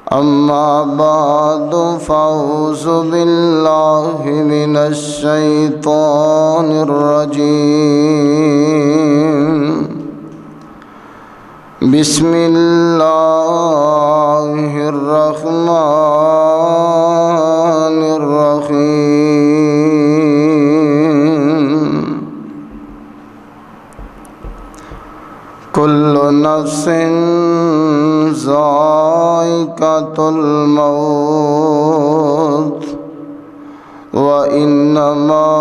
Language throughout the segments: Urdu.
أما بعد فأعوذ بالله من الشيطان الرجيم بسم الله الرحمن الرحيم كل نفس ذائقة الموت وإنما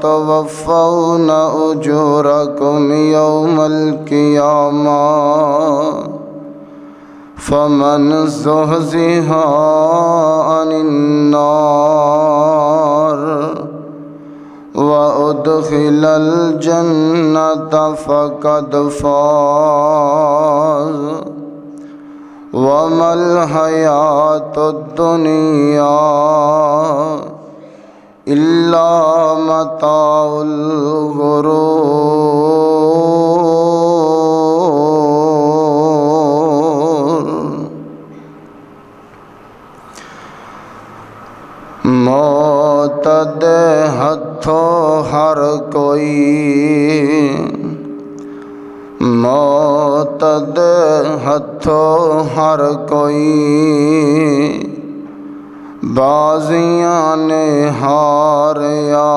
توفون أجوركم يوم القيامة فمن زحزح عن النار وأدخل الجنة فقد فاز وما الحياة الدنيا إلا متاع الغرور۔ موت دے ہتھوں ہر کوئی، موت دے ہتھوں ہر کوئی، بازیاں نے ہاریا،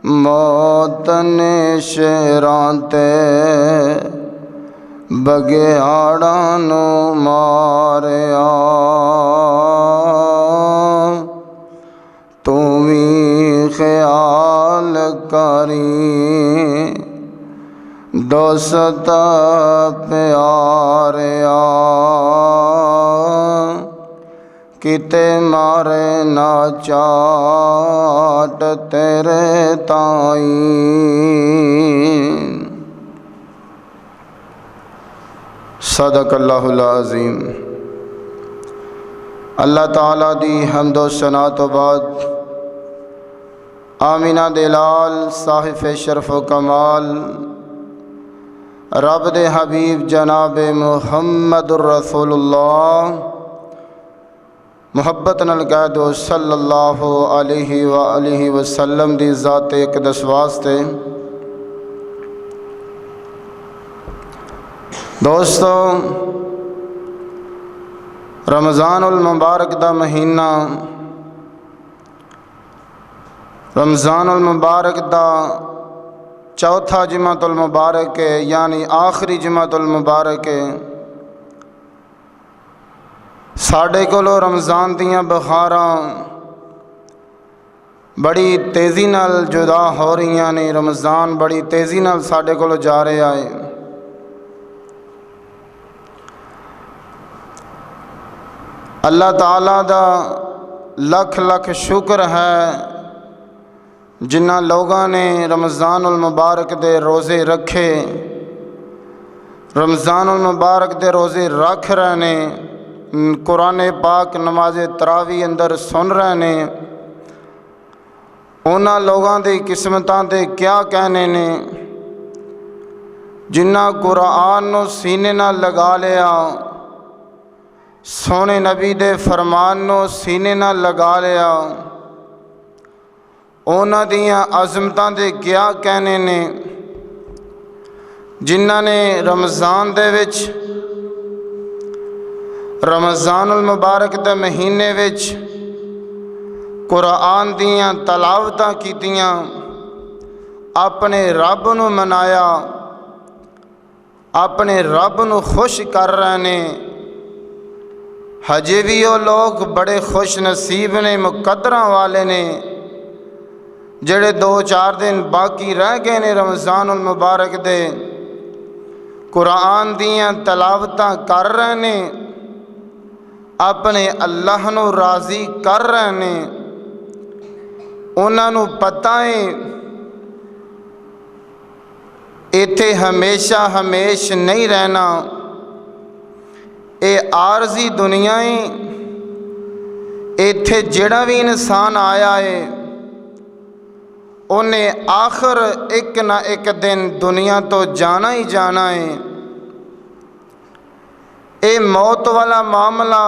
موت نے شیراں تے بگیاڑاں نو ماریا، تو بھی خیال کری دوست پیاریا، کتے مارے نہ چاٹ تیرے تائیں۔ صدق اللہ العظیم۔ اللہ تعالیٰ دی حمد و ثنا تو بعد آمینہ دلال صاحب شرف و کمال رب دے حبیب جناب محمد الرسول اللہ محبت نال کہہ دو صلی اللہ علیہ وآلہ وسلم دی ذات اقدس واسطے۔ دوستو، رمضان المبارک دا مہینہ، رمضان المبارک دا چوتھا جمعۃ المبارک ہے، یعنی آخری جمعۃ المبارک ہے۔ ساڈے کولو رمضان دیاں بخاراں بڑی تیزی نال جدا ہو رہیاں نے، رمضان بڑی تیزی نال ساڈے کولو جا رہا ہے۔ اللہ تعالیٰ دا لکھ لکھ شکر ہے جنہ لوگاں نے رمضان المبارک دے روزے رکھے، رمضان المبارک دے روزے رکھ رہے نے، قرآن پاک نماز تراویح اندر سن رہے نے، انہاں لوگاں دی قسمتاں دے کیا کہنے نے جنہ قرآن نو سینے نال لگا لیا، سونے نبی دے فرمان نو سینے نال لگا لیا، اونا دیاں عظمتاں دے کیا کہنے نے جنہ نے رمضان دے وچ، رمضان المبارک دے مہینے وچ قرآن دیاں تلاوتاں کیتیاں، اپنے رب نو منایا، اپنے رب نو خوش کر رہے نے۔ ہجے بھی وہ لوگ بڑے خوش نصیب نے، مقدراں والے نے، جڑے 2-4 دن باقی رہ گئے نے رمضان المبارک دے، قرآن دیاں تلاوتاں کر رہے نے، اپنے اللہ نو راضی کر رہے نے۔ انہاں نو پتہ ہے ایتھے ہمیشہ ہمیش نہیں رہنا، اے عارضی دنیا ہے، ایتھے جڑا بھی انسان آیا ہے انہیں آخر ایک نہ ایک دن دنیا تو جانا ہی جانا ہے۔ اے موت والا معاملہ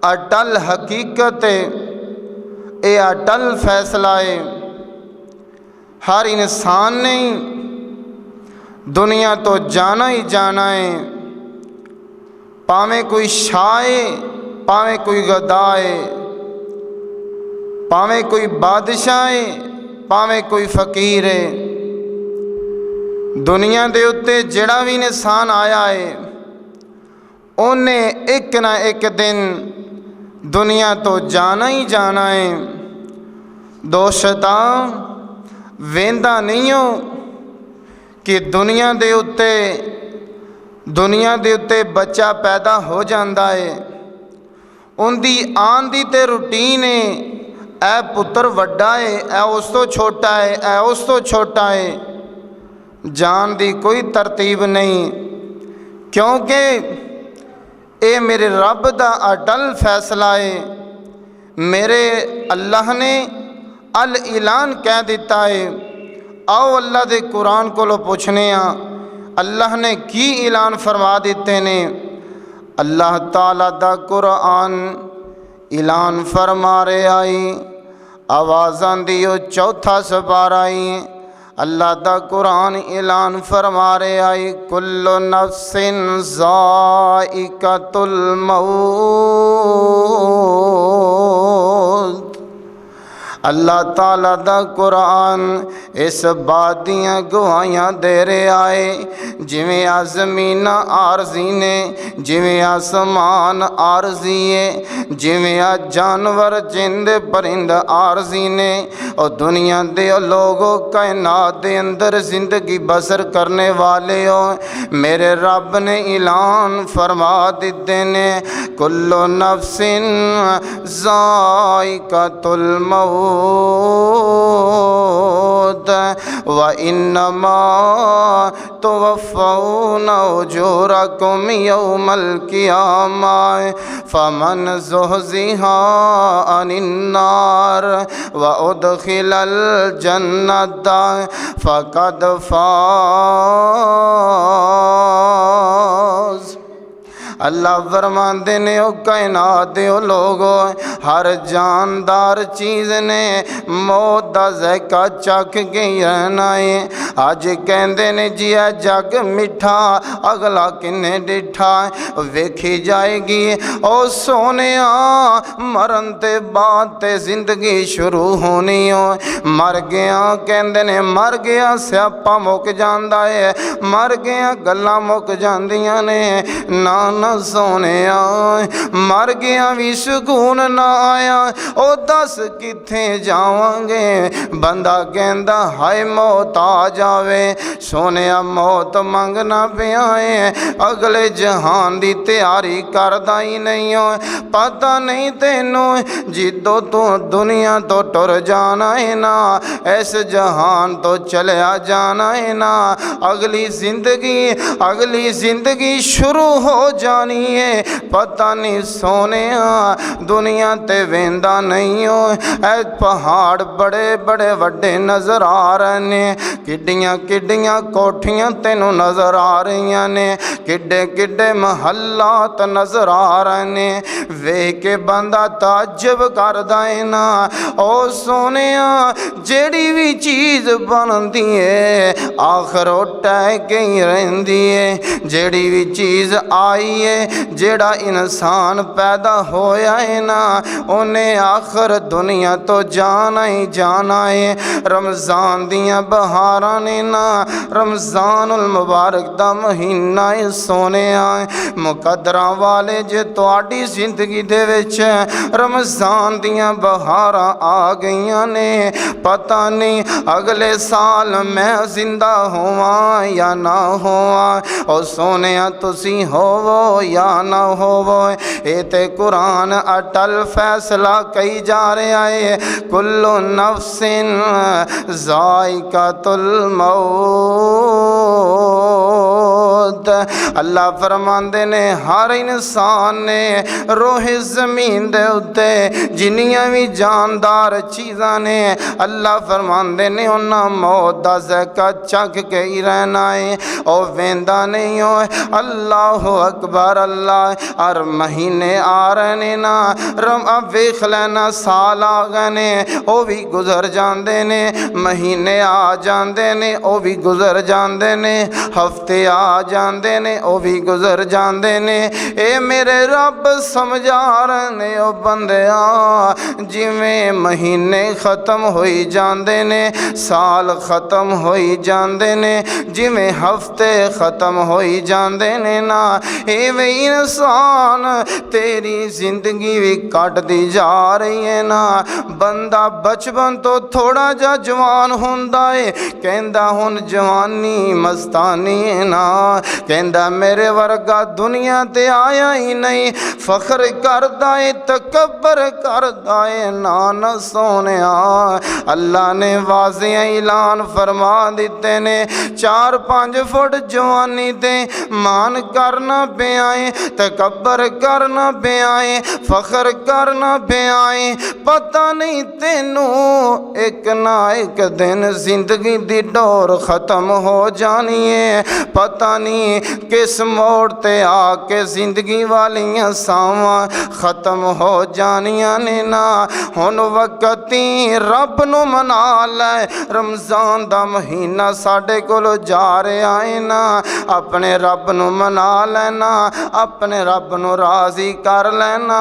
اٹل حقیقت ہے، اے اٹل فیصلہ ہے۔ ہر انسان نے دنیا تو جانا ہی جانا ہے، پاویں کوئی شاہ ہے، پاویں کوئی گدا ہے، پاویں کوئی بادشاہ ہے، پاویں کوئی فقیر ہے۔ دنیا دے اتے جڑا بھی انسان آیا ہے انہیں ایک نہ ایک دن دنیا تو جانا ہی جانا ہے۔ دوستاں ویندا نہیں ہو کہ دنیا دے اتے بچہ پیدا ہو جاندہ ہے، ان دی آن دی تے روٹین ہے، اے پتر وڈا ہے، اے اس تو چھوٹا ہے، اے اس تو چھوٹا ہے، جان دی کوئی ترتیب نہیں، کیونکہ اے میرے رب دا اٹل فیصلہ ہے۔ میرے اللہ نے الاعلان کہہ دیتا ہے۔ آؤ اللہ دے قرآن کو لو پوچھنے ہاں اللہ نے کی اعلان فرما دیتے نے۔ اللہ تعالیٰ دا قرآن اعلان فرما رہے آئی، آوازاں دیو چوتھا سپارہ آئی۔ اللہ دا قرآن اعلان فرما رہے آئی، کل نفس ذائقۃ الموت۔ اللہ تعالیٰ دا قرآن اس بات دیاں گواہیاں دے رہے آئے، جویں زمین عارضی نے، جویں آسمان عارضی ہے، جویں جانور جند پرند عارضی نے، اور دنیا دے لوگوں کائنات دے اندر زندگی بسر کرنے والے ہو، میرے رب نے اعلان فرما دیتے نے، کل نفس ذائقۃ الموت وَإِنَّمَا تُوَفَّوْنَ أُجُورَكُمْ يَوْمَ الْقِيَامَةِ فَمَنْ زُحْزِحَ عَنِ النَّارِ وَأُدْخِلَ الْجَنَّةَ فَقَدْ فَازَ۔ اللہ فرماندے نے او کائنات دے او لوگو، ہر جاندار چیز نے موت دا ذائقہ چکھ کے رہنا ہے۔ آج کہندے نے جی اے جگ میٹھا اگلا کنے ڈٹھا، ویکھی جائے گی او سونیا مرن تے بعد تے زندگی شروع ہونی ہو۔ مر گیا کہندے نے مر گیا سیاپا مک جاندا ہے، مر گیا گلاں مک جاندیاں نے، نہ سونے مر گیا بھی سکون نہ آیا، او دس کتھے جاواں گے۔ بندہ کہندا ہائے موت آ جاوے، سونے موت منگنا پیا ہے، اگلے جہان دی تیاری کردہ ہی نہیں ہو، پتہ نہیں تینوں جدو تو دنیا تو ٹر جانا ہے نا، اس جہان تو چلیا جانا ہے نا، اگلی زندگی شروع ہو جانی ہے، پتہ نہیں سونے دنیا تے ویندا نہیں ہو۔ اے پہاڑ بڑے بڑے وڈے نظر آ رہے نے، کڈیاں کوٹھیاں تینوں نظر آ رہی نے، کڈے محلات نظر آ رہے نے، ویکھ کے بندہ تعجب کردا ہے نا۔ او سونے جیڑی بھی چیز بندی ہے آخر او ٹہ کے ہی رہندی ہے، جیڑی بھی چیز آئی ہے، جیڑا انسان پیدا ہویا ہے نا، انہیں آخر دنیا تو جانا ہی جانا ہے۔ رمضان دیاں بہاراں نے نا، رمضان المبارک دا مہینہ سونے آئے مقدراں والے جے تواڈی زندگی دے وچ رمضان دیاں بہاراں آ گئیاں نے، پتہ نہیں اگلے سال میں زندہ ہواں یا نہ ہواں، او سونے تسی ہوو یا نہ ہوو، اے تے قرآن اٹل فیصلہ کئی جا رہے آئے، کل نفس ذائقۃ الموت۔ اللہ فرماندے نے ہر انسان نے روح زمین دے اتے جنیاں بھی جاندار چیزاں نے اللہ فرماندے نے انہاں موت دا ذائقہ چکھ کے ہی رہنا ہے او ویندا نہیں ہو اللہ اکبر اللہ ہر مہینے آ رہے نا ویکھ لینا سال آ گئے نے او بھی گزر جاندے نے مہینے آ جاندے نے او بھی گزر جاندے نے ہفتے آ جاندے نے او بھی گزر جاندے نے اے میرے رب سمجھا رہے نے او بندیا جویں مہینے ختم ہوئی جاندے نے سال ختم ہوئی جاندے نے جویں ہفتے ختم ہوئی جاندے نے نا ایویں انسان تیری زندگی بھی کٹ دی جا رہی ہے نا بندہ بچپن تو تھوڑا جا جوان ہوندا ہے کہندا ہن جوانی مستانی ہے نا کہندا میرے ورگا دنیا تے آیا ہی نہیں فخر کردا ہے تکبر کردا ہے نا سونیا اللہ نے واضح اعلان فرما دیتے نے 4-5 فٹ جوانی تے مان کرنا پہ آئے تکبر کرنا پہ آئے فخر کرنا پہ آئے پتہ نہیں تینوں ایک نہ ایک دن زندگی دی ڈور ختم ہو جانی ہے پتہ نہیں کس موڑ تے آ کے زندگی والیاں ساواں ختم ہو جانیاں نے نا ہن وقتی رب نو منا لے رمضان دا مہینہ ساڈے کولو جا رہا ہے نا اپنے رب نو منا لینا اپنے رب نو راضی کر لینا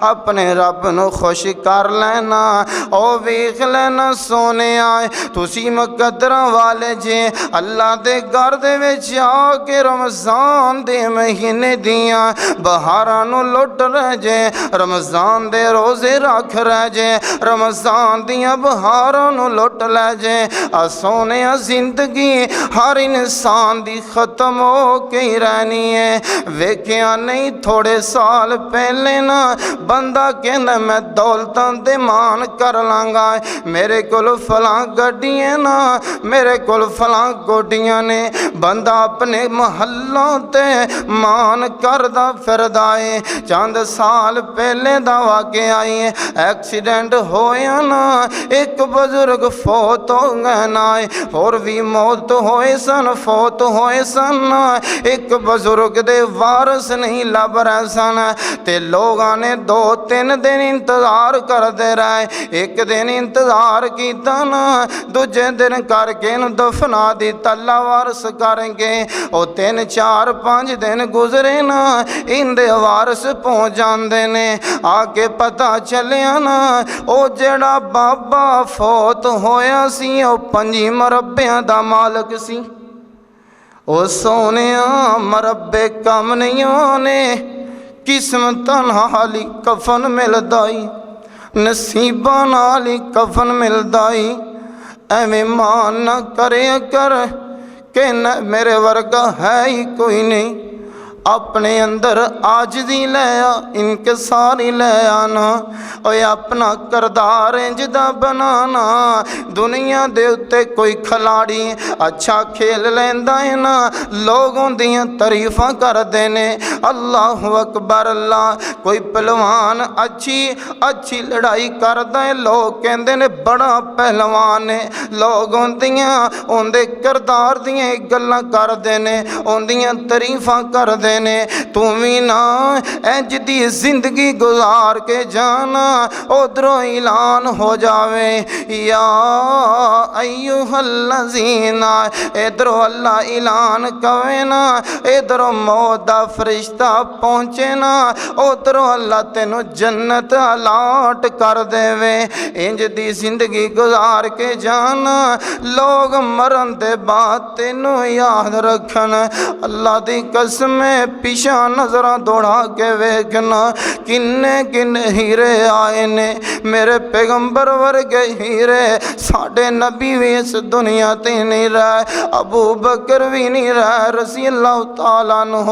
اپنے رب نو خوش کر لینا او ویکھ لینا سونے آئے تسی مقدرہ والے جے اللہ دے گھر دے وچ آ کے رمضان دے مہینے دیاں بہاراں نو لٹ رہ جے رمضان دے روزے رکھ رہ جے رمضان دیاں بہاراں نو لٹ لے جے سونے زندگی ہر انسان دی ختم ہو کے ہی رہنی ہے ویکھیا نہیں تھوڑے سال پہلے نا بندہ کہنا میں دولتاں دے مان کر لانگا میرے کول فلاں گڈیاں نا میرے کول فلاں گوڈیاں نے بندہ اپنے محلوں تے مان کردا پھردا ہے چند سال پہلے دا واقعہ ہے ایکسیڈنٹ ہویا نا ایک بزرگ فوت ہو گئے نا اور بھی موت ہوئے سن فوت ہوئے سن ایک بزرگ دے وارث نہیں لب رہے سن تے لوگاں نے 2-3 دن انتظار کر دے رہے ایک دن انتظار کیتا نا دوجے دن کر کے دفنا دیتا اللہ وارث کریں گے او 3-4-5 دن گزرے نا ان دے وارث پہنچ جاندے نے آگے پتہ چلیا نا او جڑا بابا فوت ہویا سی او 5 مربیاں دا مالک سی او سونیا مربے کم نہیں ہونے قسمتاں نالی کفن ملدائی نصیباں نالی کفن ملدائی ایویں مان نہ کرے کر کہ میرے ورگا ہے ہی کوئی نہیں اپنے اندر عاجزی لے آ انکساری لے آنا اوے اپنا کردار انج دا بنانا دنیا دے اتے کوئی کھلاڑی اچھا کھیل لیندا ہے نا لوگوں دیاں تعریفاں کر دینے اللہ اکبر اللہ کوئی پہلوان اچھی لڑائی کردا ہے لوگ کہندے نے بڑا پہلوان ہے لوگوں دیاں اون دے کردار دیاں گلاں کر دینے اون دیاں تعریفاں کر دینے تمہیں نا انج دی زندگی گزار کے جانا ادھروں اعلان ہو جاوے یا ایوہ الذین ادھروں اللہ اعلان کوے نا ادھروں موت دا فرشتہ پہنچے نا ادھروں اللہ تینوں جنت الاٹ کر دے وے انج دی زندگی گزار کے جانا لوگ مرن دے بعد تینوں یاد رکھن اللہ دی قسم ہے پیچھے نظر دوڑا کے ویکھنا کنے کنے ہیرے آئے نے میرے پیغمبر ورگے ہیرے ساڈے نبی بھی اس دنیا تے نہیں رہے ابو بکر بھی نہیں رہے رضی اللہ تعالیٰ عنہ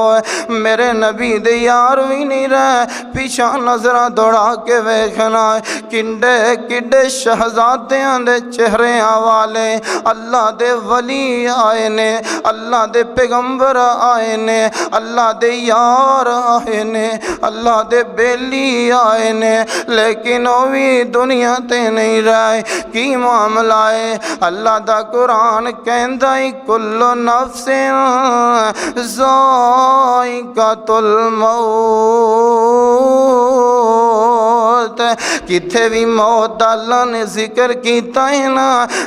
میرے نبی دے یار بھی نہیں رہے پیچھے نظر دوڑا کے ویکھنا کنڈے کڈے شہزادیاں دے چہرے والے اللہ دے ولی آئے نے اللہ دے پیغمبر آئے نے اللہ دے یار آئے نے اللہ دے بیلی آئے نے لیکن وہ بھی دنیا تے نہیں رہے کی معاملہ ہے اللہ دا قرآن کہندا ہے کل نفس ذائقۃ الموت کتھے بھی موت اللہ نے ذکر کیتا ہے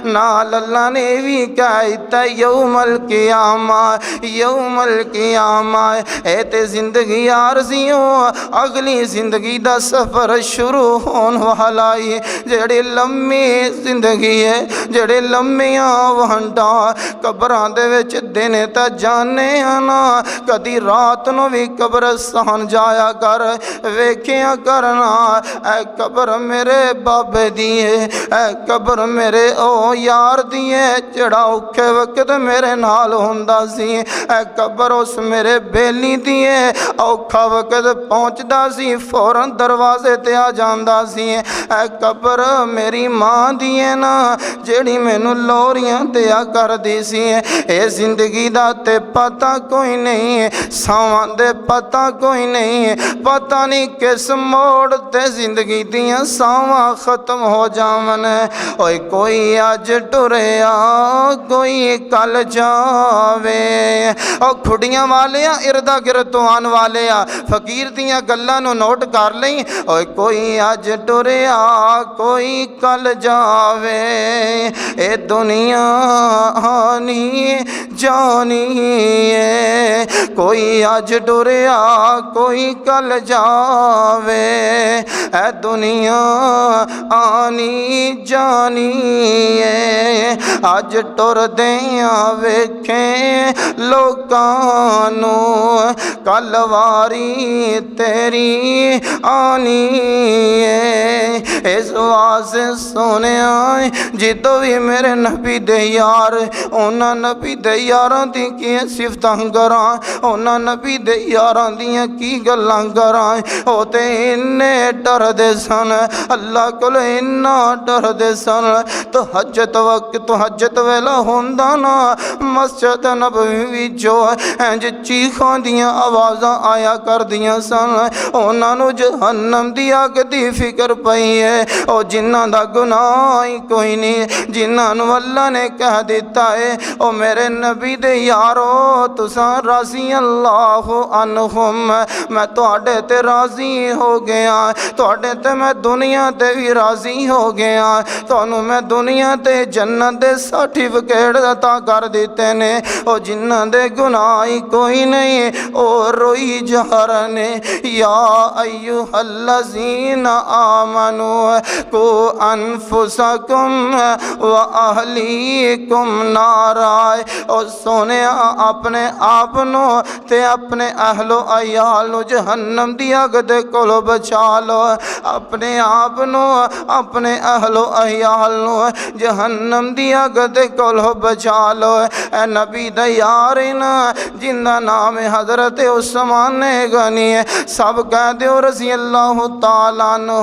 نال اللہ نے بھی کہتا یوم القیامہ یوم القیامہ اے تے زندگی عارضیوں اگلی زندگی دا سفر شروع ہون والا ہے جڑی لمبی زندگی ہے جڑے لمبیاں وہنٹا قبراں دے وچ دن تے جانے نا کدی رات نو بھی قبرستان جایا کر ویکھیا کرنا اے قبر میرے بابے دی ہے اے قبر میرے او یار دی ہے جڑا اوکھے وقت میرے نال ہوندا سی اے قبر اس میرے بیلی دی ہے اوکھا وقت پہنچدا سی فوراً دروازے تے آ جاندا سی اے قبر میری ماں دی ہے نا جیڑی مینوں لوریاں دیا کر دی سی اے زندگی دا تے پتہ کوئی نہیں ساواں دے پتہ کوئی نہیں پتہ نہیں کس موڑ تے زندگی دیاں ساواں ختم ہو جاون اوئے کوئی اج ٹریا کوئی کل جاوے او کھڑیاں والیاں اردا گرد تو آن والیاں فقیر دیاں گلاں نو نوٹ کر لیں اوئے کوئی اج ٹریا کوئی کل جاوے اے دنیا آنی جانی ہے کوئی اج ٹریا کوئی کل جاوے اے دنیا آنی جانی ہے اج ٹر دیاں ویکھیں لوکانو کل واری تیری آنی ہے اس واسطے سونیا جدو بھی میرے نبی دے یار اونا نبی دے یاراں دی کی صفتاں کراں اونا نبی دے یاراں دیاں کی گلاں کراں او تے انے ڈر دے سن اللہ کول انا ڈر دے سن تو حجت وقت تو حجت ویلا ہوندا نا مسجد نبوی جو انج چیخاں دیاں آوازاں آیا کر دیاں سن اونا نو جہنم دی اگ دی فکر پئی ہے او جنہاں دا گناہ ہی کوئی نہیں جنہاں نو اللہ نے کہہ دیتا ہے او میرے نبی دے یارو تساں رضی اللہ عنہم میں تواڈے تے راضی ہو گیا تواڈے تے میں دنیا تے بھی راضی ہو گیا تانوں میں دنیا تے جنت دے سرٹیفکیٹ عطا کر دیتے نے او جنہاں دے گناہ ہی کوئی نہیں او روئی جا رہے نے یا ایھا الذین آمنوا کو انفسکم و اہلیکم نارا او سونے اپنے آپ نو تے اپنے اہل و عیال نو جہنم دی اگ دے کولو بچا لو اپنے آپ نو اپنے اہل و عیال نو جہنم دی اگ دے کولو بچا لو اے نبی دا یارین جن دا نام حضرت عثمان غنی سب کہہ دیو رضی اللہ تعالیٰ عنہ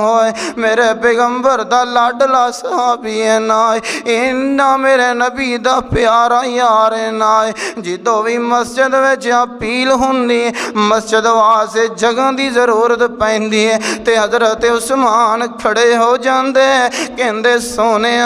میرے پیغمبر دا لاڈلا صحابی ہے نا انہا میرے نبی دا پیارا یار ہے نا جدو بھی مسجد وچ اپیل ہوندی مسجد واسے جگہ دی ضرورت پیندی ہے تے حضرت عثمان کھڑے ہو جاندے کہندے سونے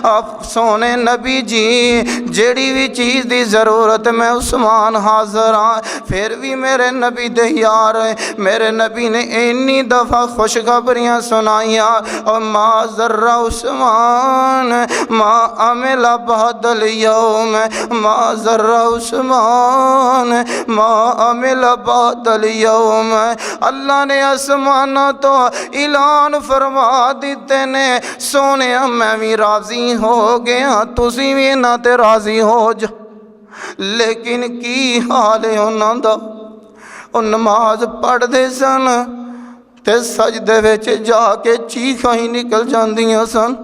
آپ سونے نبی جی جیڑی بھی چیز دی ضرورت میں عثمان حاضر ہاں پھر بھی میرے نبی دے یار میرے نبی نے انی دفعہ خوشخبریاں سنائیاں اور ما ذرہ عثمان ما عمل بعد اليوم ما ذرہ عثمان ما عمل بعد اليوم اللہ نے آسمانہ تو اعلان فرما دیتے نے سونے میں بھی راضی ہو گیا تسی بھی نہ تے راضی ہو جا لیکن کی حال ہے انہاں دا ਉਹ ਨਮਾਜ਼ ਪੜ੍ਹਦੇ ਸਨ ਤੇ ਸਜਦੇ ਵਿੱਚ ਜਾ ਕੇ ਚੀਖਾਂ ਹੀ ਨਿਕਲ ਜਾਂਦੀਆਂ ਸਨ।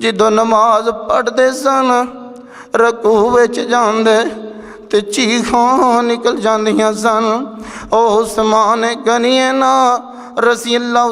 ਜਦੋਂ ਨਮਾਜ਼ ਪੜ੍ਹਦੇ ਸਨ ਰਕੂ ਵਿੱਚ ਜਾਂਦੇ ਤੇ ਚੀਖਾਂ ਨਿਕਲ ਜਾਂਦੀਆਂ ਸਨ। ਉਹ ਉਸਮਾਨ ਗਨੀਏ ਨਾ ਰਜ਼ੀ ਅੱਲਾਹੁ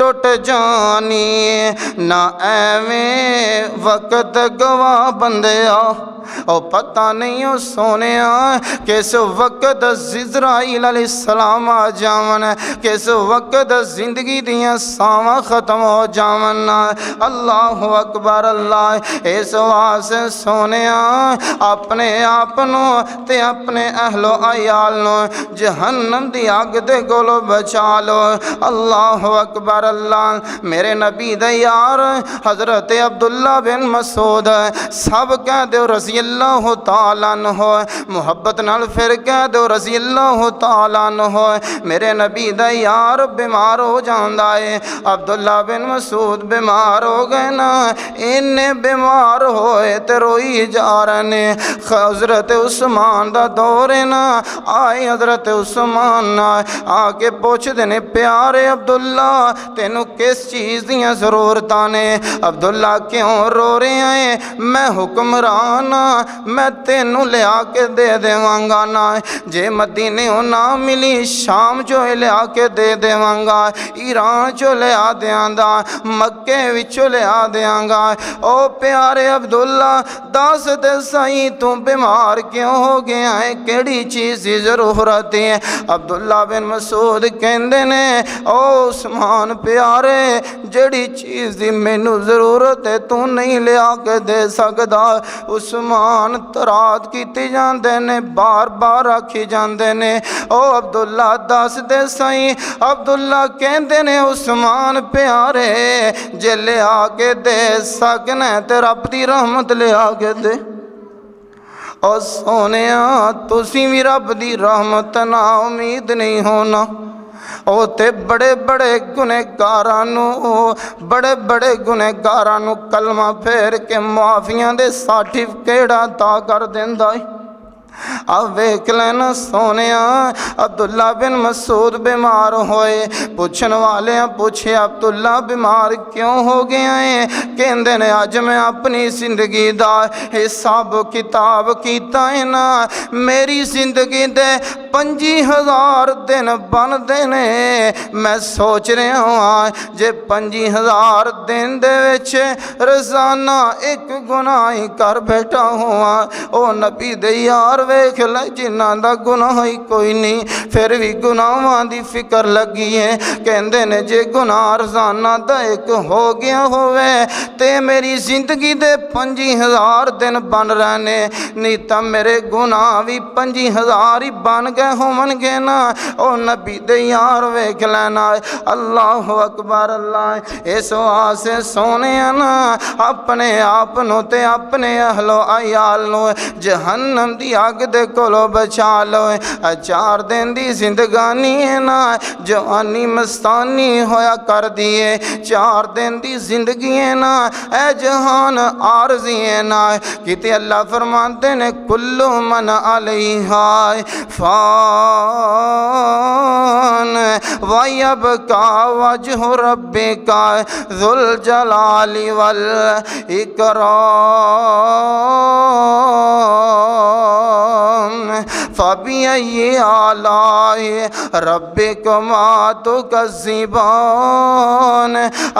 ٹوٹ جانی نہ ایویں وقت گواہ بندیا او پتہ نہیں او سونیا کس وقت عزرائیل علیہ السلام آ جاون کس وقت زندگی دیاں ساواں ختم ہو جاون اللہ اکبر اللہ اس واسطے سونیا اپنے آپنو تے اپنے اہل و عیال نو جہنم دی اگ دے کولو بچا لو اللہ اکبر اللہ میرے نبی دے یار حضرت عبداللہ بن مسعود سب کہہ دو رضی اللہ تعالیٰ عنہ محبت نال پھر کہہ دو رضی اللہ تعالیٰ عنہ میرے نبی دا یار بیمار ہو جاندا ہے عبداللہ بن مسعود بیمار ہو گئے نا انہیں بیمار ہوئے تے روئی جا رہے حضرت عثمان دا دور ہے نا آئے حضرت عثمان آ کے پوچھ دینے پیارے عبداللہ تینوں کس چیز دیاں ضرورتاں نے عبداللہ کیوں رو رہے ہیں میں حکمران میں تینوں لے آ کے دے دیوانگا نا جے مدینے ہو نہ ملی شام جو لے آ کے دے دیوانگا ایران جو لے آ دیاندہ مکے وچو لے آ دیانگا او پیارے عبداللہ دس دے سائیں تو بیمار کیوں ہو گیا ہے کیڑی چیز دی ضرورت ہے عبداللہ بن مسعود کہندے نے او عثمان پیارے جڑی چیز دی مینوں ضرورت ہے تو نہیں لے آ کے دے سکدا عثمان ترات کیتی جاندے نے بار بار آکھی جاندے نے او عبداللہ دس دے سائیں عبداللہ کہندے نے عثمان پیارے جے لے آ کے دے سکنے تے رب دی رحمت لے آ کے دے او سونیا تسی بھی رب دی رحمت نا امید نہیں ہونا او تے بڑے بڑے گنہگارانو کلمہ پھیر کے معافیاں دے سرٹیفکیٹ عطا کر دیندا ہے اب ویکھ لینا سونیا عبداللہ بن مسعود بیمار ہوئے پوچھن والے ہیں پوچھے عبداللہ بیمار کیوں ہو گیا ہے کہندے نے آج میں اپنی زندگی دا حساب کتاب کیتا ہے نا میری زندگی دے 50,000 دن بن دینے میں سوچ رہا ہوں جے 50,000 دن دے وچ روزانہ ایک گناہ کر بیٹھا ہوا او نبی دے یار ویکھ لے جنہاں دا گناہ ہی کوئی نہیں پھر بھی گناہاں دی فکر لگی ہے کہندے نے جے گناہ روزانہ دا ایک ہو گیا ہوئے تے میری زندگی دے 50,000 دن بن رہنے نہیں تا میرے گناہ بھی 50,000 ہی بن گئے ہون گے نا او نبی دے یار ویکھ لینا اللہ اکبر اللہ اس واسطے سونے نا اپنے آپ نو تے اپنے اہل و عیال نو جہنم دی آگ دے کولو بچا لو 4 دن دی زندگانی ہے نا جوانی مستانی ہویا کر دیے 4 دن دی زندگی ہے نا اے جہان عارضی ہے نا کیتے اللہ فرماتے نے کل من علیہا فان وَيَبْقَى وَجْهُ رَبِّكَ ذُو الْجَلَالِ وَالْإِكْرَامِ فَبِأَيِّ آلَاءِ رَبِّكُمَا تُكَذِّبَانِ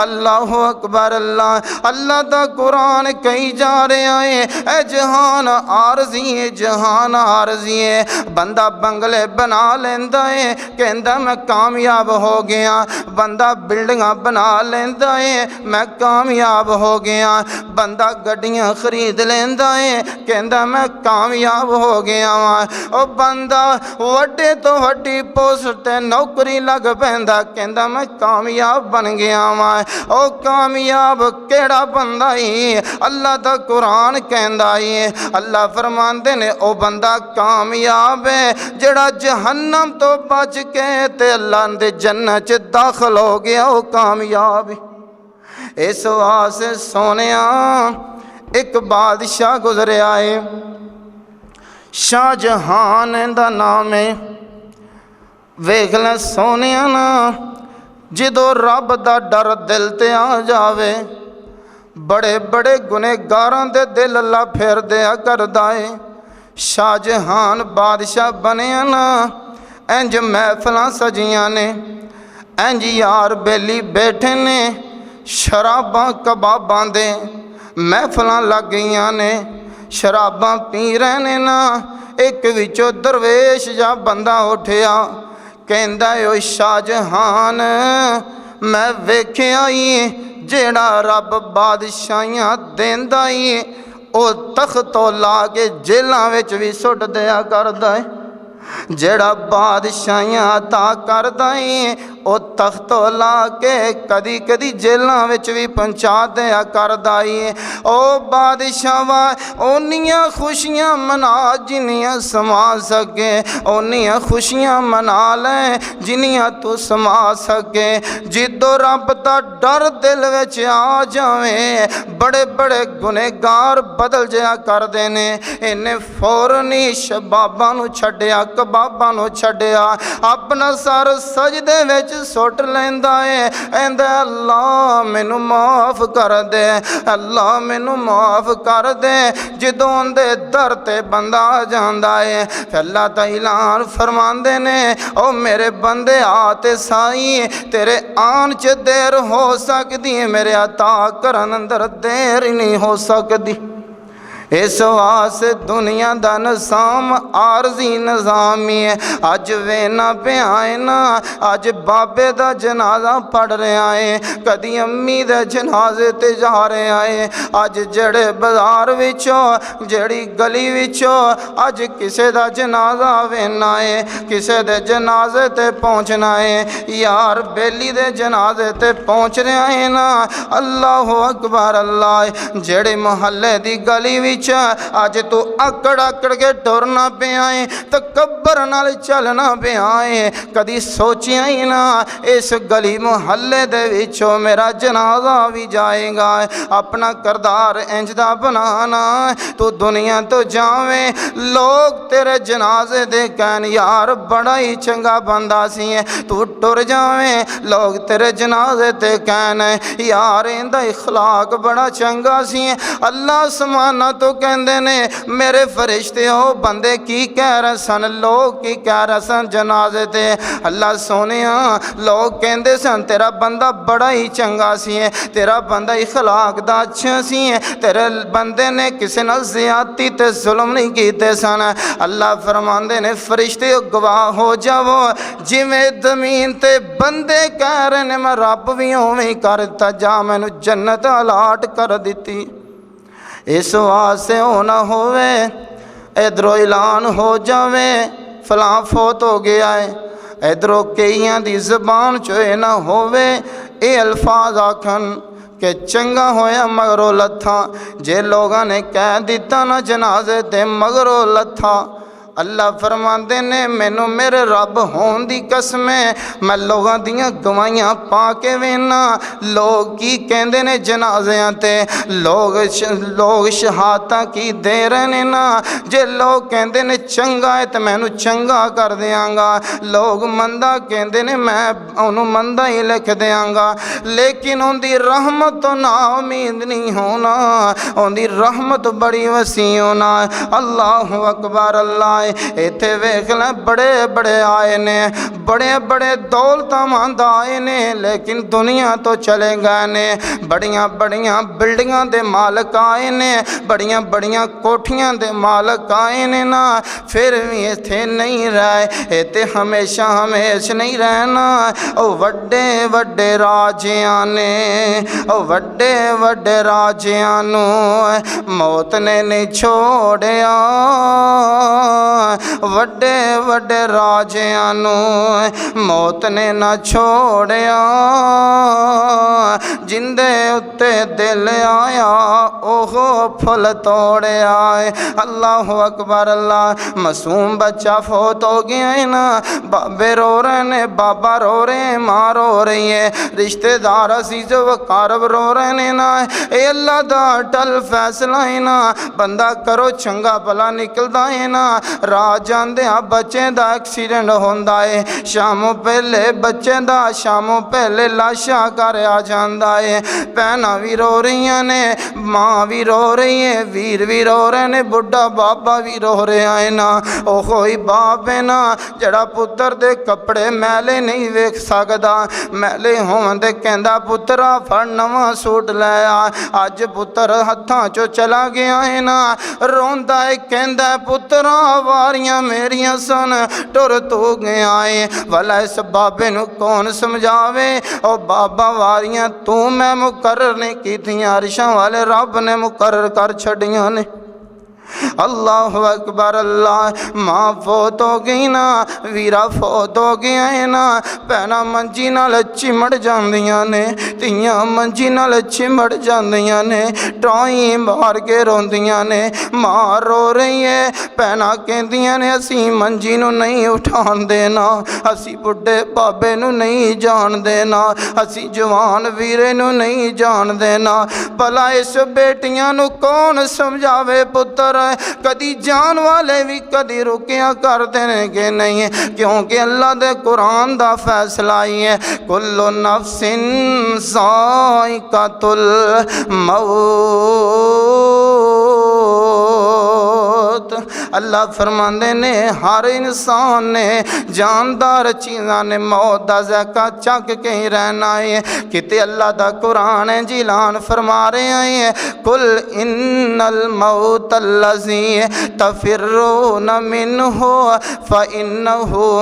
اللہ اکبر اللہ دا قرآن کہی جا رہے ہیں اے جہان عارضی ہے جہان عارضی ہے بندہ بنگلے بنا لیندہ ہے کہندہ میں کامیاب ہو گیا بندہ بلڈنگاں بنا لیندہ ہے میں کامیاب ہو گیا بندہ گڈیاں خرید لیندہ ہے کہندہ میں کامیاب ہو گیا او بندہ وڈے تو وڈی پوسٹ نوکری لگ پہندہ کہندہ میں کامیاب بن گیا او کامیاب کیڑا بندہ ہی اللہ دا قرآن کہندہ ہی اللہ فرماندے نے او بندہ کامیاب ہے جڑا جہنم تو بچ کے تے اللہ دے جنت داخل ہو گیا او کامیاب اس واسطے سونیا ایک بادشاہ گزرے آئے شاہ جہان دا نام ہے ویکھ لے سونیا نا جدو رب دا ڈر دل تے آ جاوے بڑے بڑے گنہگاراں دے دل اللہ پھیر دیا کردا ہے شاہ جہان بادشاہ بنے نا انج محفلاں سجیاں نے ਇੰਜ ਯਾਰ ਬੇਲੀ ਬੈਠੇ ਨੇ ਸ਼ਰਾਬਾਂ ਕਬਾਬਾਂ ਦੇ ਮਹਿਫਲਾਂ ਲੱਗ ਗਈਆਂ ਨੇ ਸ਼ਰਾਬਾਂ ਪੀ ਰਹੇ ਨੇ ਨਾ ਇੱਕ ਵਿੱਚੋਂ ਦਰਵੇਸ਼ ਜਾਂ ਬੰਦਾ ਉੱਠਿਆ ਕਹਿੰਦਾ ਓ ਸ਼ਾਹਜਹਾਨ ਮੈਂ ਵੇਖਿਆ ਈ ਜਿਹੜਾ ਰੱਬ ਬਾਦਸ਼ਾਹੀਆਂ ਦਿੰਦਾ ਈ ਉਹ ਤਖਤੋਂ ਲਾ ਕੇ ਜੇਲਾਂ ਵਿੱਚ ਵੀ ਸੁੱਟ ਦਿਆ ਕਰਦਾ ਏ ਜਿਹੜਾ ਬਾਦਸ਼ਾਹੀਆਂ عطا ਕਰਦਾ ਏ ਉਹ ਤਖਤੋਂ ਲਾ ਕੇ ਕਦੀ ਕਦੀ ਜੇਲਾਂ ਵਿੱਚ ਵੀ ਪਹੁੰਚਾ ਦਿਆ ਕਰਦਾ ਏ ਉਹ ਬਾਦਸ਼ਾਹਾਂ ਓਨੀਆਂ ਖੁਸ਼ੀਆਂ ਮਨਾ ਜਿੰਨੀਆਂ ਸਮਾ ਸਕੇ ਓਨੀਆਂ ਖੁਸ਼ੀਆਂ ਮਨਾ ਲੈ ਜਿੰਨੀਆਂ ਤੂੰ ਸਮਾ ਸਕੇ ਜਿੱਦੋਂ ਰੱਬ ਦਾ ਡਰ ਦਿਲ ਵਿੱਚ ਆ ਜਾਵੇ ਬੜੇ ਬੜੇ ਗੁਨਹਗਾਰ ਬਦਲ ਜਿਆ ਕਰਦੇ ਨੇ ਇਹਨੇ ਫੌਰਨ ਹੀ ਸ਼ਬਾਬਾਂ ਨੂੰ ਛੱਡਿਆ ਕਬਾਬਾਂ ਨੂੰ ਛੱਡਿਆ ਆਪਣਾ ਸਰ ਸਜਦੇ ਵਿੱਚ ਸੁੱਟ ਲੈਂਦਾ ਏ ਕਹਿੰਦਾ ਅੱਲਾ ਮੈਨੂੰ ਮਾਫ ਕਰ ਦੇ ਅੱਲਾ ਮੈਨੂੰ ਮਾਫ ਕਰ ਦੇ ਜਦੋਂ ਉਹਦੇ ਦਰ ਤੇ ਬੰਦਾ ਆ ਜਾਂਦਾ ਏ ਅੱਲਾ ਤਾਂ ਐਲਾਨ ਫਰਮਾਉਂਦੇ ਨੇ ਓ ਮੇਰੇ ਬੰਦੇ ਆ ਤੇ ਸਾਈ ਤੇਰੇ ਆਉਣ 'ਚ ਦੇਰ ਹੋ ਸਕਦੀ ਏ ਮੇਰੇ عطا ਕਰਨ ਅੰਦਰ ਦੇਰ ਹੀ ਨਹੀਂ ਹੋ ਸਕਦੀ اس واسطے دنیا دا نظام عارضی نظامی ہے اج وینا پہ آئے نا اج بابے دا جنازہ پڑھ رہے آئے کدی امی دے جنازے تے جا رہے آئے اج جڑے بازار وچوں جڑی گلی وچوں اج کسے دا جنازہ وینا ہے کسے دے جنازے تے پہنچنا ہے یار بیلی دے جنازے تے پہنچ رہے آئے نا اللہ اکبر اللہ جڑے محلے دی گلی وچ اج تو اکڑ اکڑ کے ٹرنا پیا ہے تکبر نال چلنا پیا ہے کدی سوچیا ہی نہ اس گلی محلے دے وچوں میرا جنازہ بھی جائے گا اپنا کردار انج دا بنانا تو دنیا تو جاویں لوگ تیرے جنازے دے کہن یار بڑا ہی چنگا بندہ سی ہے تو ٹر جاویں لوگ تیرے جنازے تے کہن یار ایندا اخلاق بڑا چنگا سی ہے اللہ سمانا تو کہندے نے میرے فرشتے ہو بندے کی کہہ رہے سن لوگ کی کہہ رہے سن جنازے تے اللہ سونیا لوگ کہندے سن تیرا بندہ بڑا ہی چنگا سی ہے تیرا بندہ اخلاق دا اچھا سی ہے تیرے بندے نے کسی نہ زیادتی تے ظلم نہیں کیتے سن اللہ فرماندے نے فرشتے گواہ ہو جاؤ جی میں زمین تے بندے کہہ رہے نے میں رب بھی ہوویں کرتا جا میں نو جنت الاٹ کر دیتی اس واسطے ہونا ہوئے ادھروں اعلان ہو جاوے فلاں فوت ہو گیا ہے ادھروں کئیاں دی زبان چوئے نہ ہوئے اے الفاظ آکھن کہ چنگا ہویا مگرو لتھا جے لوگاں نے کہہ دیتا نہ جنازے تے مگرو لتھا اللہ فرماندے نے مینوں میرے رب ہون دی قسم ہے میں لوگاں دیاں گوائیاں پا کے وینا لوگ کی کہندے نے جنازیاں تے لوگ شہادتاں کی دے رہے نے نا جے لوگ کہندے نے چنگا ہے تے مینوں چنگا کر دیاں گا لوگ مندہ کہندے نے میں انہوں مندہ ہی لکھ دیاں گا لیکن ان دی رحمت تو نا امید نہیں ہونا ان دی رحمت بڑی وسیع ہونا اللہ اکبر اللہ ایتھے ویکھنا بڑے بڑے آئے نے بڑے بڑے دولتاں مند آئے نے لیکن دنیا تو چلے گئے نے بڑیاں بڑیاں بلڈنگاں دے مالک آئے نے بڑیاں بڑیاں کوٹھیاں دے مالک آئے نے نا پھر بھی ایتھے نہیں رہے ایتھے ہمیشہ نہیں رہنا او وڈے وڈے راجیاں نے او وڈے وڈے راجیاں نو موت نے نہیں چھوڑیا وڈے وڈے راجیاں نو موت نے نہ چھوڑیا جندے اتے دل آیا اوہو پھل توڑیا اللہ اکبر اللہ معصوم بچہ فوت ہو گیا ہے نا بابے رو رہے نے بابا رو رہے ہیں ماں رو رہی ہے رشتہ دار عزیز و قارب رو رہے نے نا اے اللہ دا ٹل فیصلہ ہے نا بندہ کرو چنگا بھلا نکلدا ہے نا راہ جاندیاں بچے دا ایکسیڈنٹ ہوندا ہے شاموں پہلے بچے دا شاموں پہلے لاشاں گھر آ جاندا ہے بہناں بھی رو رہی نے ماں بھی رو رہی ہے ویر بھی رو رہے نے بڈھا بابا بھی رو رہا ہے نا او کوئی باپ ہے نا جڑا پتر دے کپڑے میلے نہیں ویکھ سکدا میلے ہون دے کہندا پترا پھڑ نواں سوٹ لے آ اج پتر ہتھاں چوں چلا گیا ہے نا روندا ہے کہندا پترا واریاں میریاں سن ٹر تو گیا ہے بھلا اس بابے نو کون سمجھاوے او بابا واریاں تو میں مقرر نہیں کیتیاں عرشاں والے رب نے مقرر کر چھڑیاں نے اللہ اکبر اللہ ماں فوت ہو گئی نا ویرا فوت ہو گیا ہے نا بہناں منجی نال چمڑ جاندیاں نے تیاں منجی نال چمڑ جاندیاں نے ٹائیں مار کے روندیاں نے ماں رو رہی ہے بہناں کہندیاں نے اسی منجی نو نہیں اٹھان دینا اسی بڈھے بابے نو نہیں جان دینا اسی جوان ویرے نو نہیں جان دینا بھلا اس بیٹیاں نو کون سمجھاوے پتر کدی جان والے بھی کدی رکیا کر دینے کے نہیں کیونکہ اللہ دے قرآن دا فیصلہ ہی ہے کل نفس ذائقۃ الموت اللہ فرماندے نے ہر انسان نے جاندار چیزاں نے موت دا ذائقہ چک کے ہی رہنا ہے کتے اللہ دا قرآن جیلان فرما رہے ہیں کل ان الموت الذی تفرون منہ فانہ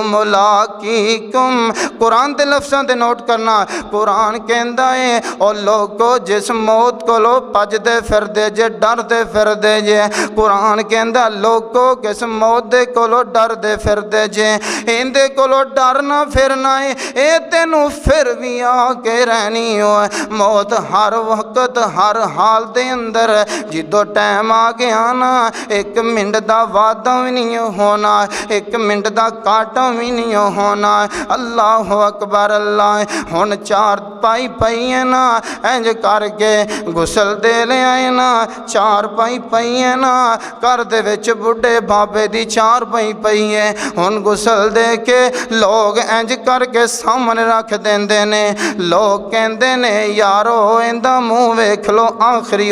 ملاقیکم قرآن دے لفظاں دے نوٹ کرنا قرآن کہندا ہے او لوگو جس موت کو لو پج دے پھر دے جے ڈر دے پھر دے جے قرآن کہندا لوگو کس موت دے کولو ڈر دے پھر دے جے ان دے کولو ڈرنا پھرنا ہے اے تینوں پھر بھی آ کے رہنی ہو موت ہر وقت ہر حال دے اندر جدو ٹائم آ گیا نا ایک منٹ دا وعدہ بھی نہیں ہونا ایک منٹ دا کاٹا بھی نہیں ہونا اللہ اکبر اللہ ہن چار پائی پئی ہے نا انج کر کے غسل دے لے آئے نا چار پائی پئی ہے نا کر دے وچ بڈھے بابے دی چار پائی پئی ہے ہن غسل دے کے لوگ انج کر کے سامنے رکھ دیندے نے لوگ کہندے نے یارو ایندا منہ ویکھ لو آخری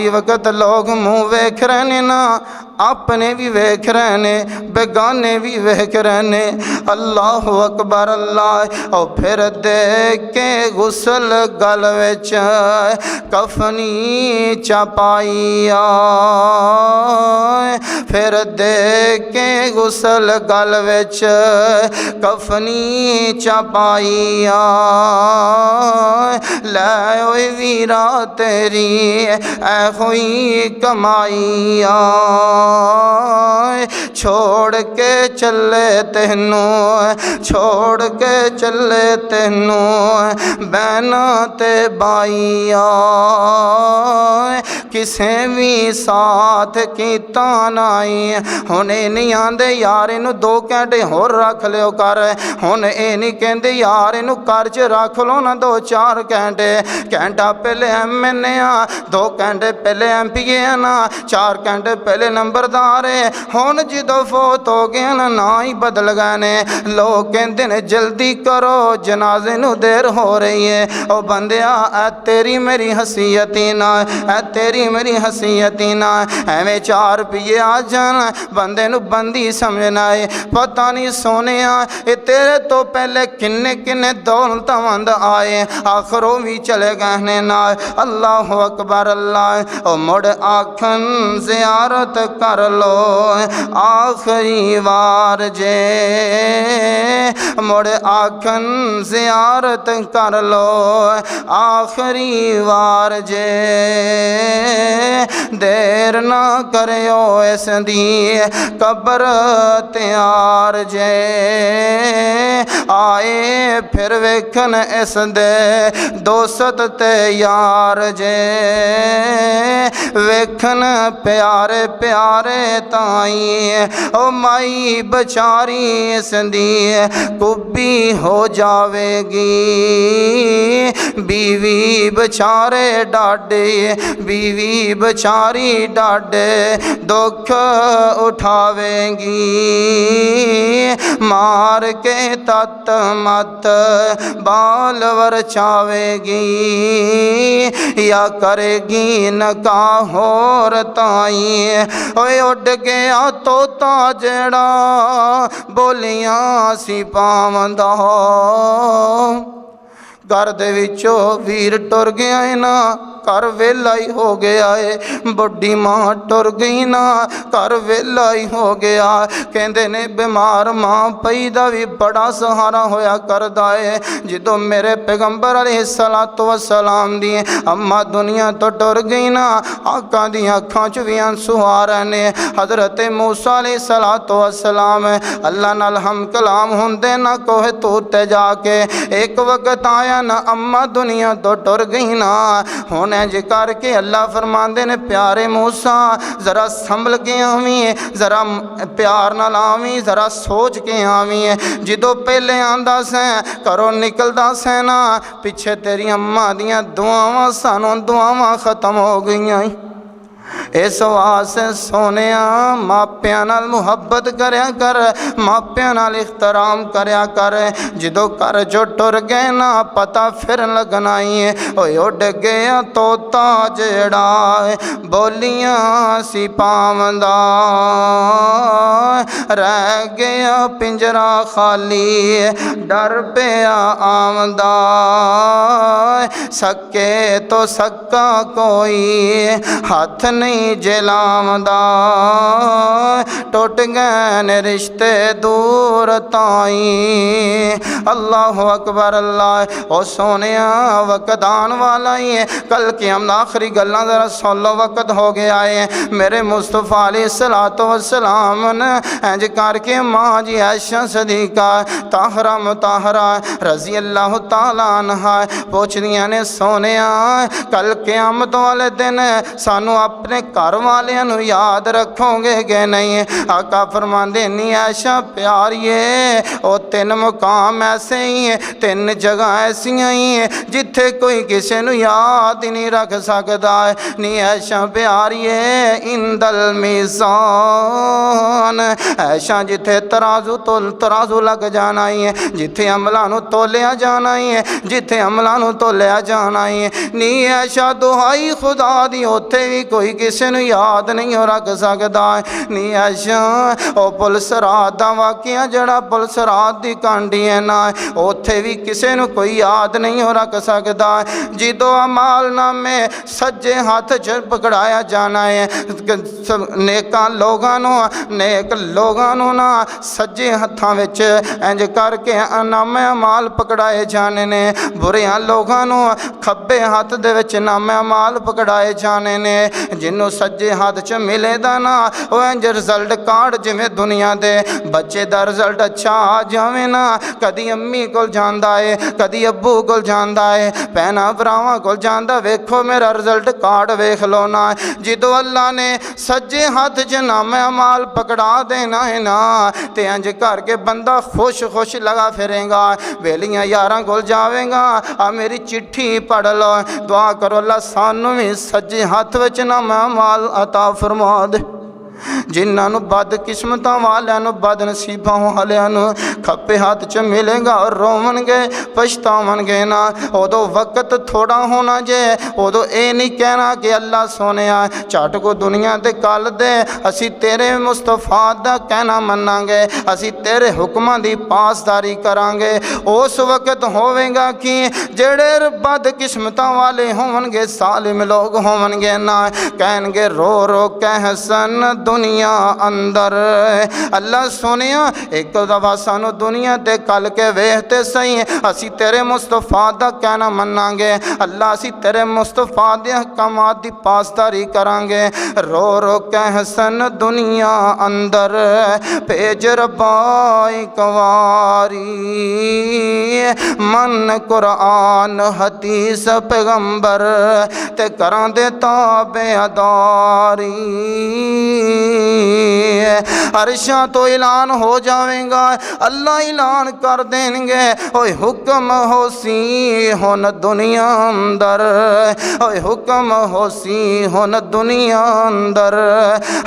وقت لوگ منہ ویکھ رہے نا اپنے بھی ویکھ رہے بیگانے بھی ویکھ رہے اللہ اکبر اللہ اور پھر دیکھ کے غسل گل وچ کفنی چپائی پھر دیکھ کے غسل گل وچ کفنی چپائی لے اوئے ویرا تیری اے ہوئی کمائی چھوڑ کے چلے تینوں چھوڑ کے چلے تینوں بہنا تے بائی کسے بھی ساتھ کیتا نائی ہونے نہیں آندے یار انو 2 گھنٹے ہور رکھ لیو کر ہونے نہیں کہندے یار انو کرچ رکھ لو نا 2-4 گھنٹہ پہلے ایم این اے 2 گھنٹے پہلے ایم پی اے نا 4 گھنٹے پہلے نمبردار ہے ہون جدو فوت ہو گیا نا ہی بدل گئے لوگ کہندے نے جلدی کرو جنازے نو دیر ہو رہی ہے او بندیا اے تیری میری حیثیتی نا اے تیری میری حیثیتی نا ایویں 4 روپیے آ جان بندے نو بندی سمجھنا ہے پتہ نہیں سونے اے تیرے تو پہلے کنے دولت مند آئے آخروں بھی چلے گئے نا اللہ اکبر اللہ او مڑ آکھن زیارت کر لو آخری وار جے مڑ آکھن زیارت کر لو آخری وار جے دیر نہ کریو اس دی قبر تیار جے آئے پھر ویکھن اس دے دوست تے یار جے ویکھن پیارے پیارے تائیں او مائی بچاری اس دی کبھی ہو جاوے گی بیوی بچارے ڈاڈے بیوی بیوی بچاری ڈاڈے دکھ اٹھاوے گی مار کے تت مت بال ورچاوے گی یا کرے گی نکاح ہور تائیں اوے اڈ گیا توتا جڑا بولیاں سی پاوندا گھر دے وچوں ویر ٹر گیا ہے نا گھر ویلا ہی ہو گیا ہے بڑی ماں ٹر گئی نا گھر ویلا ہی ہو گیا کہندے نے بیمار ماں پئی دا بھی بڑا سہارا ہویا کردا ہے جدوں میرے پیغمبر علیہ السلام دی اما دنیا تو ٹر گئی نا آقا دی اکھاں چ وی آنسو آ رہے نے حضرت موسیٰ علیہ السلام اللہ نال ہم کلام ہوندے نا کوہ طور تے جا کے ایک وقت آیا نا اما دنیا تو ٹر گئی نا ہن جے کر کے اللہ فرماندے نے پیارے موسیٰ ذرا سنبھل کے آویں ذرا پیار نال آویں ذرا سوچ کے آویں جدوں پہلے آندا سیں کرو نکلدا سیں نا پیچھے تیری اما دیاں دعاواں سانوں دعاواں ختم ہو گئیاں اس واسطے سونیا ماپیاں نال محبت کریا کر ماپیاں نال احترام کریا کر جدوں کر جو ٹر گئے نا پتہ پھر لگنا ہی اوے اڈ گیا توتا جڑا بولیاں سی پاوندا رہ گیا پنجرا خالی ڈر پیا آوندا سکے تو سکا کوئی ہاتھ نہیں جلامدا ٹوٹ گئے نے رشتے دور تائیں اللہ اکبر اللہ او سونیا وقت آن والا ہی ہے کل قیامت آخری گلاں ذرا سن لو وقت ہو گیا ہے میرے مصطفیٰ علیہ السلام نے انج کر کے ماں جی عائشہ صدیقہ طاہرہ مطہرہ رضی اللہ تعالیٰ عنہا پوچھ دیاں نے سونیا کل قیامت والے دن سانو اپنے گھر والیاں نو یاد رکھو گے کہ نہیں آقا فرماندے نہیں عائشہ پیاریے او تین مقام ایسے ہی ہیں تین جگہ ایسی ہی ہیں جتھے کوئی کسی نو یاد ہی نہیں رکھ سکتا ہے نہیں عائشہ پیاریے اندل میزان عائشہ جتھے ترازو لگ جانا ہی ہے جتھے عملہ نو تولیا جانا ہی ہے جتھے عملہ نو تولیا جانا ہی ہے نہیں عائشہ دہائی خدا دی ہوتے بھی کوئی کسی نو یاد نہیں ہو رکھ سکتا نہیں عائشہ او پل سرات دا واقعہ جڑا پل سرات دی کانڈی ہے نا اوتھے بھی کسی نو کوئی یاد نہیں ہو رکھ سکتا جدو عمال نامے سجے ہاتھ چ پکڑایا جانا ہے نیک لوگاں نو نا سجے ہتھاں وچ انج کر کے نام عمال پکڑائے جانے نے بریاں لوگاں نو کھبے ہاتھ دے وچ نام عمال پکڑائے جانے نے جنوں سجے ہاتھ چ ملے دا نا او انج رزلٹ کارڈ جویں دنیا دے بچے دا رزلٹ اچھا آ جاویں نا کدی امی کول جاندا ہے کدی ابو کول جاندا ہے بہناں بھراواں کول جاندا ویکھو میرا رزلٹ کارڈ ویکھ لو نا جدوں اللہ نے سجے ہاتھ چ نام اعمال پکڑا دینا ہے نا تے انج کر کے بندہ خوش خوش لگا پھرے گا ویلیاں یاراں کول جاویں گا آ میری چٹھی پڑھ لو دعا کرو اللہ سانوں وی سجے ہاتھ وچ نام اعمال عطا فرما دے جنہاں نو بد قسمتاں والیاں نو بد نصیباں والیاں نو کھپے ہاتھ چ ملے گا اور روون گے پچھتاون گے نا اودو وقت تھوڑا ہونا جے اودو اے نہیں کہنا کہ اللہ سونیا چٹ کو دنیا تے کل دے اسی تیرے مصطفیٰ دا کہنا مناں گے اسی تیرے حکماں دی پاسداری کران گے اس وقت ہووے گا کہ جڑے بد قسمتاں والے ہون گے ظالم لوگ ہون گے نا کہن گے رو رو کہسن دنیا اندر اللہ سونیا ایک دفعہ سانو دنیا تے کل کے ویہتے سہی اسی تیرے مصطفیٰ دا کہنا مناں گے اللہ اسی تیرے مصطفیٰ دے احکامات دی پاسداری کران گے رو رو کہسن دنیا اندر پیج ربائی کواری من قرآن حدیث پیغمبر تے کران دے تابعداری عرشاں تو اعلان ہو جاوے گا، اللہ اعلان کر دیں گے، اوے حکم ہو سی ہن دنیا اندر، اوے حکم ہو سی ہن دنیا اندر۔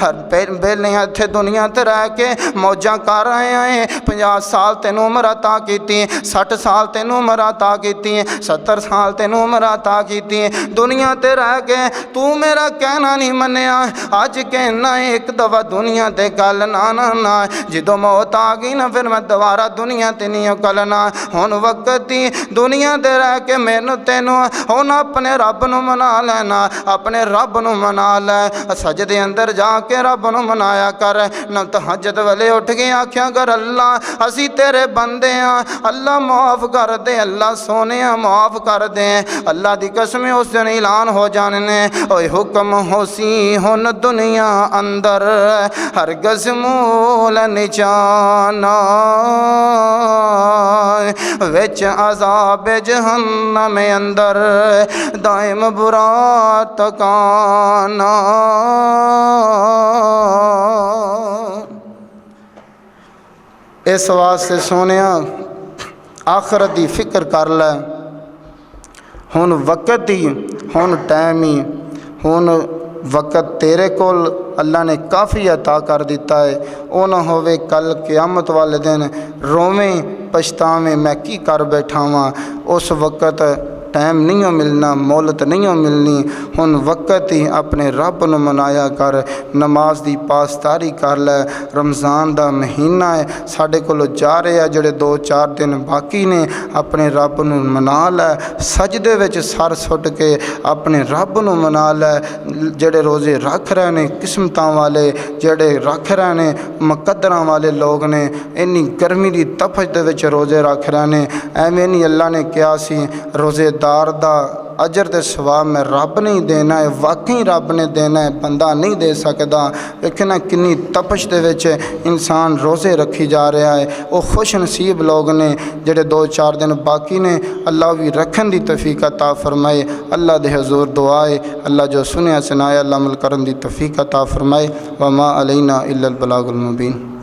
ہر بیلے اتھے دنیا تے رہ کے موجاں کر رہے ہیں، 50 سال تینوں عمر عطا کیتی، 60 سال تینوں عمر عطا کیتی، 70 سال تینوں عمر عطا کیتی، دنیا تے رہ کے تو میرا کہنا نہیں منیا، اج کہنا ایک دفعہ دنیا تے گل نہ جدوں موت آ گئی نا پھر میں دوبارہ دنیا تے نہیں گلنا۔ ہن وقت ہی دنیا تے رہ کے مینوں تینوں ہن اپنے رب نو منا لینا، اپنے رب نو منا لے، سجدے اندر جا کے رب نو منایا کر، نہ تہجد ویلے اٹھ کے آکھیا کر اللہ اسی تیرے بندے ہاں، اللہ معاف کر دے، اللہ سونیا معاف کر دے۔ اللہ دی قسم اس دن اعلان ہو جانے، اوے حکم ہو سی ہن دنیا اندر، ہرگز مول نچانا وچ عذاب جہنم اندر، دائم برا تکانا۔ اس واسطے سونیا آخرت دی فکر کر لے، ہن وقت ہی، ہن ٹائم ہی، ہن وقت تیرے کول اللہ نے کافی عطا کر دیتا ہے، او نہ ہوئے کل قیامت والے دن روویں پچھتاویں میں کی کر بیٹھا ہاں، اس وقت ٹائم نہیں ملنا، مولت نہیں ملنی۔ ہن وقت ہی اپنے رب نو منایا کر، نماز دی پاسداری کر لے، رمضان دا مہینہ ہے ساڈے کولوں جا رہے ہیں، جڑے 2-4 دن باقی نے اپنے رب نو منا لے، سجدے وچ سر سٹ کے اپنے رب نو منا لے، جڑے روزے رکھ رہے نے قسمتاں والے، جڑے رکھ رہے نے مقدراں والے لوگ نے، اینی گرمی دی تپش دے وچ روزے رکھ رہے نے، ایویں نہیں اللہ نے کیا سی روزے دار دا اجر تے ثواب میں رب نہیں دینا ہے، واقعی رب نے دینا ہے، بندہ نہیں دے سکدا۔ لیکن کنی تپش دے وچ انسان روزے رکھی جا رہا ہے، وہ خوش نصیب لوگ نے جڑے 2-4 دن باقی نے، اللہ بھی رکھن دی توفیق عطا فرمائے۔ اللہ دے حضور دعائے اللہ جو سنیا سنایا اللہ عمل کرن دی توفیق عطا فرمائے۔ وما علینا الا البلاغ المبین۔